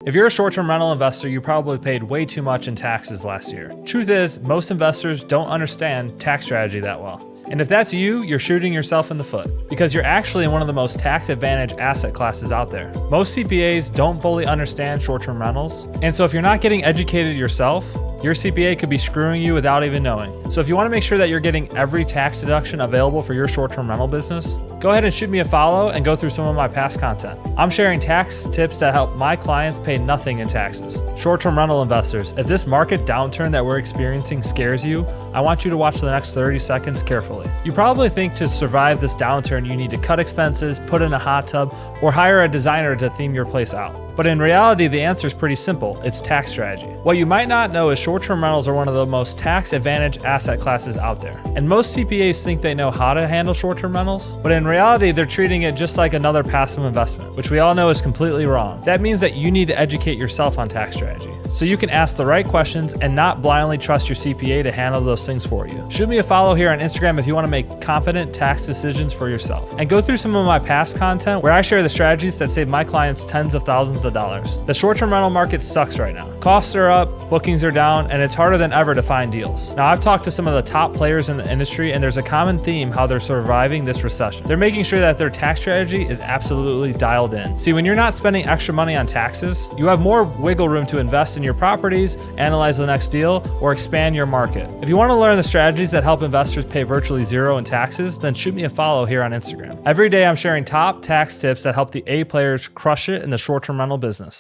If you're a short-term rental investor, you probably paid way too much in taxes last year. Truth is, most investors don't understand tax strategy that well. And if that's you, you're shooting yourself in the foot because you're actually in one of the most tax-advantaged asset classes out there. Most CPAs don't fully understand short-term rentals. And so if you're not getting educated yourself, your CPA could be screwing you without even knowing. So if you want to make sure that you're getting every tax deduction available for your short-term rental business, go ahead and shoot me a follow and go through some of my past content. I'm sharing tax tips that help my clients pay nothing in taxes. Short-term rental investors, if this market downturn that we're experiencing scares you, I want you to watch the next 30 seconds carefully. You probably think to survive this downturn, you need to cut expenses, put in a hot tub, or hire a designer to theme your place out. But in reality, the answer is pretty simple. It's tax strategy. What you might not know is short-term rentals are one of the most tax-advantaged asset classes out there. And most CPAs think they know how to handle short-term rentals, but in reality, they're treating it just like another passive investment, which we all know is completely wrong. That means that you need to educate yourself on tax strategy, so you can ask the right questions and not blindly trust your CPA to handle those things for you. Shoot me a follow here on Instagram if you want to make confident tax decisions for yourself. And go through some of my past content where I share the strategies that save my clients tens of thousands of dollars. The short-term rental market sucks right now. Costs are up, bookings are down, and it's harder than ever to find deals. Now, I've talked to some of the top players in the industry, and there's a common theme how they're surviving this recession. They're making sure that their tax strategy is absolutely dialed in. See, when you're not spending extra money on taxes, you have more wiggle room to invest in your properties, analyze the next deal, or expand your market. If you want to learn the strategies that help investors pay virtually zero in taxes, then shoot me a follow here on Instagram. Every day I'm sharing top tax tips that help the A players crush it in the short-term rental business.